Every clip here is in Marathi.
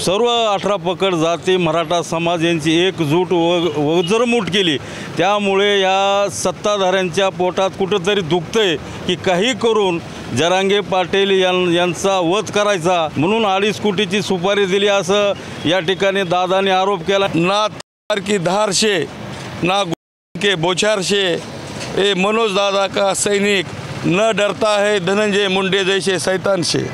सर्व 18 पकड जाती मराठा समाज यांची एकजूट वज्रमूठ केली। त्यामुळे या सत्ताधाऱ्यांच्या पोटात कुठंतरी दुखतंय की काही करून जरांगे पाटील यांचा वध करायचा, म्हणून 2.5 कोटीची सुपारी दिली असं या ठिकाणी दादाने आरोप केला। ना तार की धार से ना के बोछार से ये मनोज दादा का सैनिक न डरता है धनंजय मुंडे जैसे शैतान से।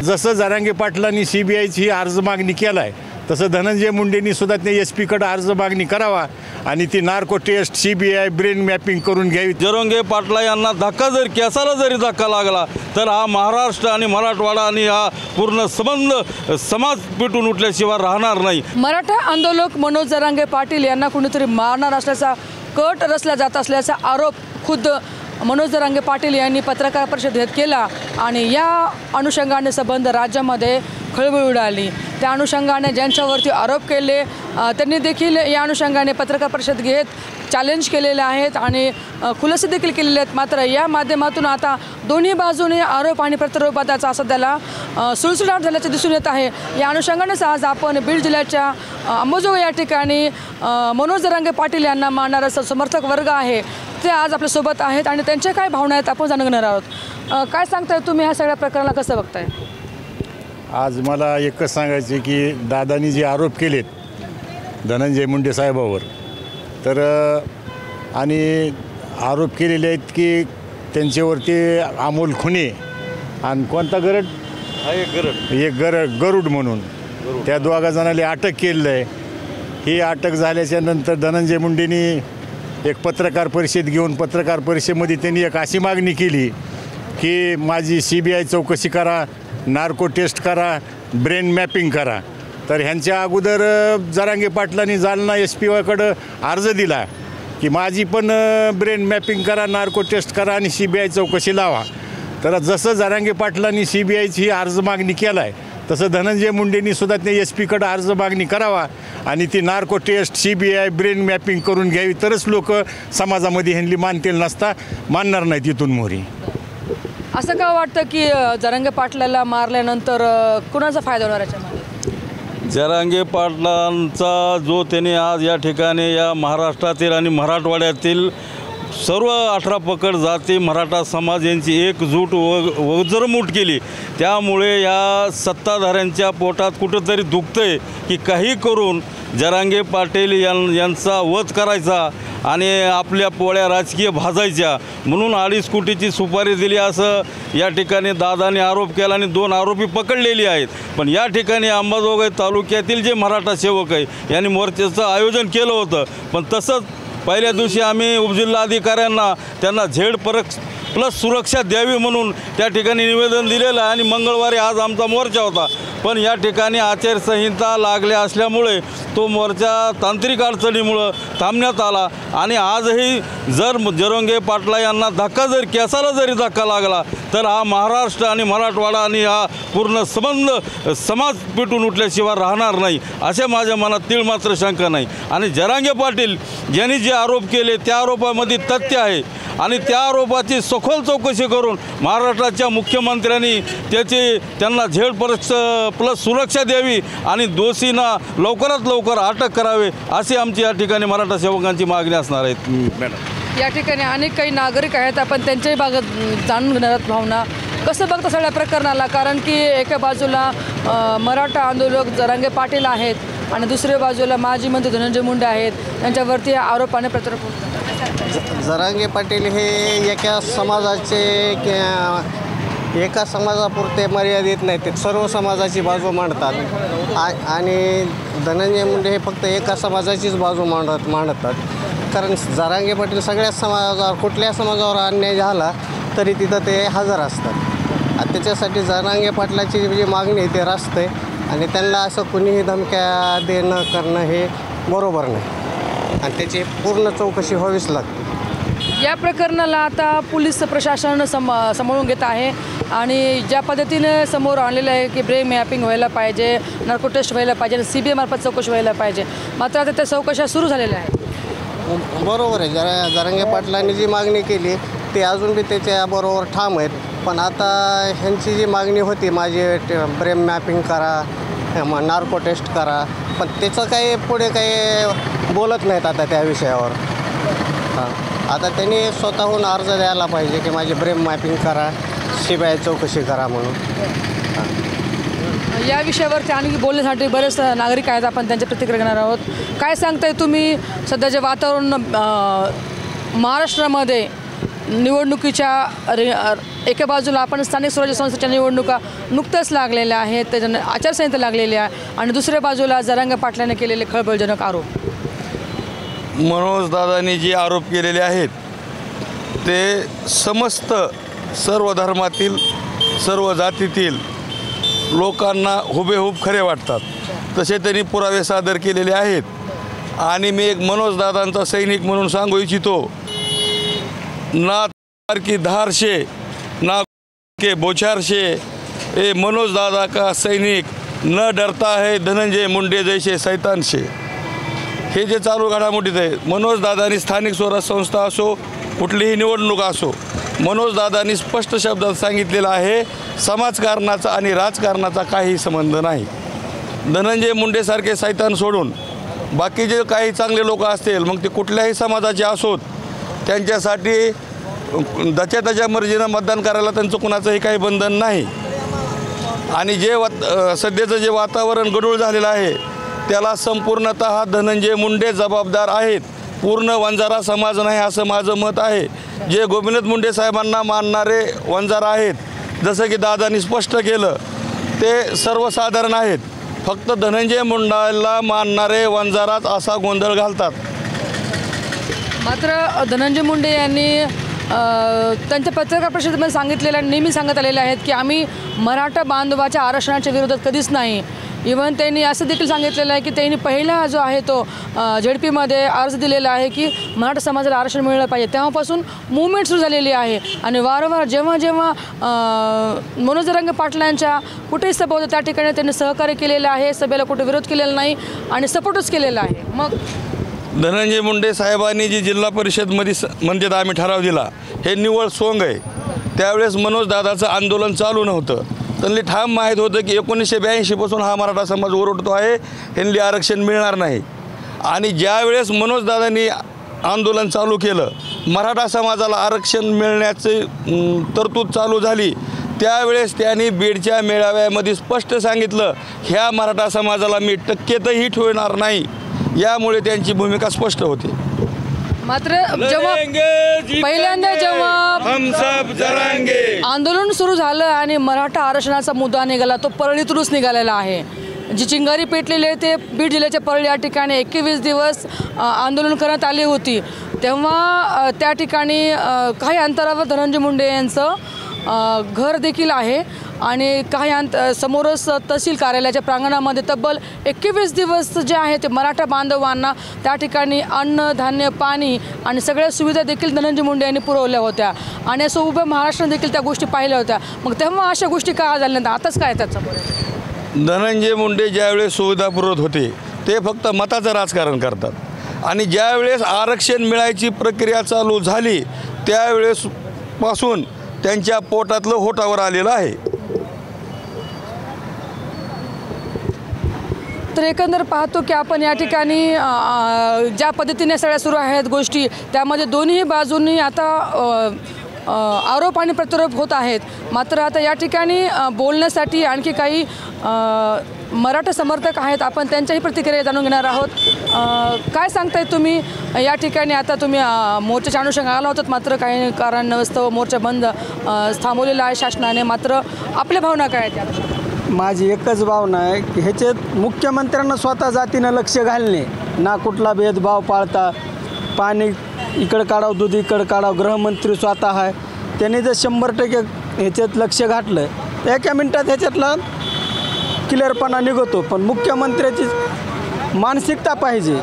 जसं जरांगे पाटलांनी CBIची अर्ज मागणी केलाय तसं धनंजय मुंडेंनी सुद्धा ते SP कडे अर्ज मागणी करावा आणि ती narco test CBI brain mapping करून घ्यावी। जरांगे पाटला यांना धक्का जर केसाला जरी धक्का लागला तर हा महाराष्ट्र आणि मराठवाडा आणि हा पूर्ण समाज पेटून उठल्याशिवाय राहणार नाही। मराठा आंदोलक मनोज जरांगे पाटील यांना कुणीतरी मारणार असल्याचा कट रचला जात असल्याचा आरोप खुद्द मनोज जरांगे पाटील यांनी पत्रकार परिषदेत केला आणि या अनुषंगाने संबंध राज्यामध्ये खळबळ उडाली। त्या अनुषंगाने ज्यांच्यावरती आरोप केले त्यांनी देखील या अनुषंगाने पत्रकार परिषद घेत चॅलेंज केलेले आहेत आणि खुलासे देखील केलेले आहेत। मात्र या माध्यमातून आता दोन्ही बाजूने आरोप आणि प्रत्यारोपाचा सध्याला सुळसुळाट झाल्याचे दिसून येत आहे। या अनुषंगानेच आज आपण बीड जिल्ह्याच्या अंबाजोगाई या ठिकाणी मनोज जरांगे पाटील यांना मानणारा समर्थक वर्ग आहे ते आज आपल्यासोबत आहेत आणि त्यांच्या काय भावना आहेत आपण जाणून घेणार आहोत। काय सांगताय तुम्ही ह्या सगळ्या प्रकरणाला कसं बघताय? आज मला एकच सांगायचे की दादांनी जे आरोप केलेत धनंजय मुंडे साहेबावर तर आणि आरोप केलेले आहेत की त्यांच्यावरती अमोल खुने आणि कोणता गरड गरुड म्हणून त्या दोघा जणांना अटक केलेलं आहे। ही अटक झाल्याच्या नंतर धनंजय मुंडेंनी एक पत्रकार परिषद घेऊन पत्रकार परिषदेमध्ये त्यांनी एक अशी मागणी केली की माझी CBI चौकशी करा, नार्को टेस्ट करा, ब्रेन मॅपिंग करा। तर ह्यांच्या अगोदर जरांगे पाटलांनी जालना SP कडे अर्ज दिला की माझी पण ब्रेन मॅपिंग करा, नार्को टेस्ट करा आणि CBI चौकशी लावा। तर जसं जरांगे पाटलांनी CBIची अर्ज मागणी केलाय तसं धनंजय मुंडेंनी सुद्धा ते SP कडे अर्ज मागणी करावा आणि ती narco test CBI brain mapping करून घ्यावी, तरच लोक समाजामध्ये ह्यांनी मानतील, नसता मानणार नाहीत इथून मोरी। असं का वाटतं की जरांगे पाटलाला मारल्यानंतर कुणाचा फायदा होणार याच्यामध्ये? जरांगे पाटलांचा जो त्याने आज या ठिकाणी या महाराष्ट्रातील आणि मराठवाड्यातील सर्व 18 पकड जाती मराठा समाज यांची एकजूट वज्रमूठ केली। त्यामुळे या सत्ताधाऱ्यांच्या पोटात कुठंतरी दुखतंय की काही करून जरांगे पाटील यांचा वध करायचा आणि आपल्या पोळ्या राजकीय भाजायच्या, म्हणून 2.5 कोटीची सुपारी दिली असं या ठिकाणी दादाने आरोप केला आणि 2 आरोपी पकडलेली आहेत। पण या ठिकाणी अंबाजोगाई तालुक्यातील जे मराठा सेवक आहे यांनी मोर्चाचं आयोजन केलं होतं, पण तसंच पहिल्या दिवशी आम्ही उपजिल्हाधिकाऱ्यांना त्यांना Z+ सुरक्षा द्यावी म्हणून त्या ठिकाणी निवेदन दिलेलं आहे आणि मंगळवारी आज आमचा मोर्चा होता। पण या ठिकाणी आचारसंहिता लागल्या असल्यामुळे तो मोर्चा तांत्रिक अडचणीमुळं थांबण्यात आला आणि आजही जर जरांगे पाटला यांना धक्का जर केसाला जरी धक्का लागला तर हा महाराष्ट्र आणि मराठवाडा आणि हा पूर्ण समाज पेटून उठल्याशिवाय राहणार नाही असे माझ्या मनात तीळ मात्र शंका नाही। आणि जरांगे पाटील यांनी जे आरोप केले त्या आरोपामध्ये तथ्य आहे आणि त्या आरोपाची सखोल चौकशी करून महाराष्ट्राच्या मुख्यमंत्र्यांनी त्यांना Z+ सुरक्षा द्यावी आणि दोषींना लवकरात लवकर अटक करावे अशी आमची या ठिकाणी मराठा सेवकांची मागणी असणार आहे। या ठिकाणी अनेक काही नागरिक आहेत, आपण त्यांच्याही भागात जाणून घेणार आहोत भावना। कसं बघता सगळ्या प्रकरणाला? कारण की एका बाजूला मराठा आंदोलक जरांगे पाटील आहेत आणि दुसऱ्या बाजूला माजी मंत्री धनंजय मुंडे आहेत, त्यांच्यावरती आरोपाने प्रत्यारोप। जरांगे पाटील हे एका समाजापुरते मर्यादित नाही, ते सर्व समाजाची बाजू मांडतात आणि धनंजय मुंडे हे फक्त एका समाजाचीच बाजू मांडतात। कारण जरांगे पाटील सगळ्या समाजावर, कुठल्या समाजावर अन्याय झाला तरी तिथं ते हजर असतात। त्याच्यासाठी जरांगे पाटलाची जी मागणी आहे ते रास्त आहे आणि त्यांना असं कुणीही धमक्या देणं करणं हे बरोबर नाही आणि त्याची पूर्ण चौकशी व्हावीच लागते। या प्रकरणाला आता पोलीस प्रशासन सांभाळून घेत आहे आणि ज्या पद्धतीने समोर आणलेलं आहे की ब्रेन मॅपिंग व्हायला पाहिजे, नार्को टेस्ट व्हायला पाहिजे, CBI मार्फत चौकशी व्हायला पाहिजे, मात्र आता त्या चौकशा सुरू झालेल्या आहेत। बरोबर आहे, जरांगे पाटलांनी जी मागणी केली ते अजून बी त्याच्याबरोबर ठाम आहेत। पण आता ह्यांची जी मागणी होती माझी ब्रेन मॅपिंग करा, नार्को टेस्ट करा, पण त्याचं काही पुढे काही बोलत नाहीत आता त्या विषयावर. हां, आता त्यांनी स्वतःहून अर्ज द्यायला पाहिजे की माझी ब्रेन मॅपिंग करा, CBI चौकशी करा म्हणून. या विषयावरती आणखी बोलण्यासाठी बरेच नागरिक आहेत, आपण त्यांच्या प्रतिक्रिया घेणार आहोत. काय सांगताय तुम्ही, सध्याचे वातावरण महाराष्ट्रामध्ये निवडणुकीच्या एका बाजूला आपण स्थानिक स्वराज्य संस्थेच्या निवडणुका नुकत्याच लागलेल्या आहेत, त्याच्यानं आचारसंहिता लागलेली आहे, आणि दुसऱ्या बाजूला जरांगे पाटलांनी केलेले खळबळजनक आरोप. मनोज दादांनी जे आरोप केलेले आहेत ते समस्त सर्व धर्मातील सर्व जातीतील लोकांना हुबेहूब खरे वाटतात. तसे त्यांनी पुरावे सादर केलेले आहेत. आणि मी एक मनोज दादांचा सैनिक म्हणून सांगू इच्छितो, ना की धार से ना के बोछार से, ए मनोज दादा का सैनिक न डरता है धनंजय मुंडे जैसे शैतान से. हे जे चालू घडामोडीत आहे, मनोज दादांनी स्थानिक स्वराज्य संस्था असो, कुठलीही निवडणूक असो, मनोज दादांनी स्पष्ट शब्दात सांगितलेलं आहे, समाजकारणाचा आणि राजकारणाचा काही संबंध नाही. धनंजय मुंडेसारखे सैतान सोडून बाकी जे काही चांगले लोक असतील, मग ते कुठल्याही समाजाचे असोत, त्यांच्यासाठी त्याच्या मर्जीनं मतदान करायला त्यांचं कुणाचंही काही बंधन नाही. आणि जे सध्याचं जे वातावरण गढूळ झालेलं आहे त्याला संपूर्णतः धनंजय मुंडे जबाबदार आहेत. पूर्ण वंजारा समाज नाही असं माझं मत आहे. जे गोपीनाथ मुंडे साहेबांना मानणारे वंजारा आहेत, जसं की दादांनी स्पष्ट केलं, ते सर्वसाधारण आहेत. फक्त धनंजय मुंडेला मानणारे वंजाराच असा गोंधळ घालतात. मात्र धनंजय मुंडे यांनी त्यांच्या पत्रकार परिषदेमध्ये सांगितलेलं, नेहमी सांगत आलेले आहेत की आम्ही मराठा बांधवाच्या आरक्षणाच्या विरोधात कधीच नाही. इव्हन त्यांनी असं देखील सांगितलेलं आहे की त्यांनी पहिला जो आहे तो ZP-मध्ये अर्ज दिलेला आहे की मराठा समाजाला आरक्षण मिळलं पाहिजे. तेव्हापासून मूवमेंट सुरू झालेली आहे. आणि वारंवार जेव्हा जेव्हा मनोज जरांगे पाटलांच्या कुठेही सभा होतं त्या ठिकाणी त्यांनी सहकार्य केलेलं आहे, सभेला कुठे विरोध केलेला नाही आणि सपोर्टच केलेला आहे. मग धनंजय मुंडे साहेबांनी जी जिल्हा परिषदमध्ये म्हणतात आम्ही ठराव दिला, हे निव्वळ सोंग आहे. त्यावेळेस मनोज दादाचं आंदोलन चालू नव्हतं. त्यांनी ठाम माहीत होतं की 1982 हा मराठा समाज ओरडतो आहे, ह्यांनी आरक्षण मिळणार नाही. आणि ज्यावेळेस मनोज दादांनी आंदोलन चालू केलं, मराठा समाजाला आरक्षण मिळण्याची तरतूद चालू झाली, त्यावेळेस त्यांनी बीडच्या मेळाव्यामध्ये स्पष्ट सांगितलं, ह्या मराठा समाजाला मी टक्केतही ठेवणार नाही. यामुळे त्यांची भूमिका स्पष्ट होती. मात्र जेव्हा पहिल्यांदा आंदोलन सुरू झालं आणि मराठा आरक्षणाचा मुद्दा निघाला, तो परळीतूनच निघालेला आहे. जी चिंगारी पेटलेली आहे ते बीड जिल्ह्याच्या परळी या ठिकाणी 21 दिवस आंदोलन करण्यात आली होती. तेव्हा त्या ठिकाणी काही अंतरावर धनंजय मुंडे यांचं घर देखील आहे आणि काही समोरच तहसील कार्यालयाच्या प्रांगणामध्ये तब्बल 21 दिवस जे आहे ते मराठा बांधवांना त्या ठिकाणी अन्न, धान्य, पाणी आणि सगळ्या सुविधा देखील धनंजय मुंडे यांनी पुरवल्या होत्या. आणि असं उभं महाराष्ट्राने देखील त्या गोष्टी पाहिल्या होत्या. मग तेव्हा अशा गोष्टी का झाल्या नाही, आताच काय त्याचं? धनंजय मुंडे ज्यावेळेस सुविधा पुरवत होते ते फक्त मताचं राजकारण करतात. आणि ज्यावेळेस आरक्षण मिळायची प्रक्रिया चालू झाली त्यावेळेसपासून त्यांच्या पोटातलं होटावर आलेलं आहे. तर एकंदर पाहतो की आपण या ठिकाणी ज्या पद्धतीने सगळ्या सुरू आहेत गोष्टी, त्यामध्ये दोन्ही बाजूंनी आता आरोप आणि प्रत्यारोप होत आहेत. मात्र आता या ठिकाणी बोलण्यासाठी आणखी काही मराठा समर्थक आहेत, आपण त्यांच्याही प्रतिक्रिया जाणून घेणार आहोत. काय सांगताय तुम्ही या ठिकाणी? आता तुम्ही मोर्चाच्या अनुषंगाने आला होतात, मात्र काही कारणास्तव मोर्चा बंद थांबवलेला आहे शासनाने. मात्र आपल्या भावना काय आहेत? माझी एकच भावना आहे की ह्याच्यात मुख्यमंत्र्यांना स्वतः जातीनं लक्ष घालणे, ना कुठला भेदभाव पाळता, पाणी इकडं काढावं, दूध इकडं काढावं, गृहमंत्री स्वतः आहे, त्यांनी जर 100% ह्याच्यात लक्ष घातलं तर एका मिनटात ह्याच्यातला क्लिअरपणा निघतो. पण मुख्यमंत्र्याची मानसिकता पाहिजे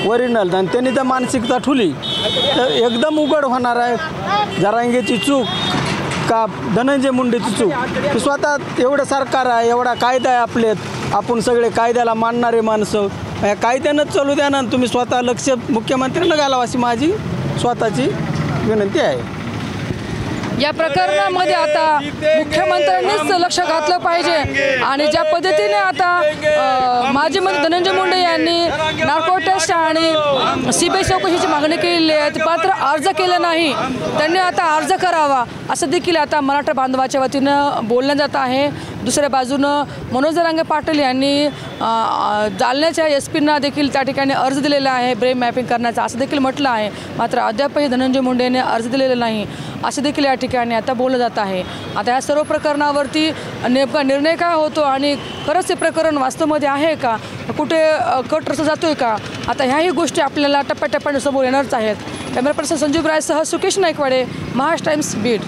ओरिजिनल, आणि त्यांनी जर मानसिकता ठुली तर एकदम उघड होणार आहे जरांगेची चूक का धनंजय मुंडेची चूक. की स्वतः एवढं सरकार आहे, एवढा कायदा आहे आपल्यात, आपण सगळे कायद्याला मानणारे माणसं, या कायद्यानंच चालू द्या ना. तुम्ही स्वतः लक्ष मुख्यमंत्र्यांना घालावं अशी माझी स्वतःची विनंती आहे. या प्रकरणामध्ये आता मुख्यमंत्र्यांनीच लक्ष घातलं पाहिजे आणि ज्या पद्धतीने आता माजी मंत्री धनंजय मुंडे यांनी नार्को टेस्ट आणि CBI चौकशीची मागणी केलेली आहे, मात्र अर्ज केला नाही. त्यांनी आता अर्ज करावा असं देखील आता मराठा बांधवाच्या वतीनं बोलण्यात जात आहे. दुसऱ्या बाजूनं मनोज जरांगे पाटील यांनी जालन्याच्या SP-ना देखील त्या ठिकाणी अर्ज दिलेला आहे ब्रेन मॅपिंग करण्याचा असं देखील म्हटलं आहे. मात्र अद्यापही धनंजय मुंडे यांनी अर्ज दिलेला नाही असं देखील या ठिकाणी आता बोललं जात आहे. आता या सर्व प्रकरणावरती नेमका निर्णय काय होतो आणि खरंच हे प्रकरण वास्तवमध्ये आहे का, कुठे कट रस्ता जातोय का, आता ह्याही गोष्टी आपल्याला टप्प्याटप्प्याने समोर येणारच आहेत. कॅमेरा पर्सन संजीव रायसह सुकेश नाईकवाडे, महाराष्ट्र टाइम्स, बीड.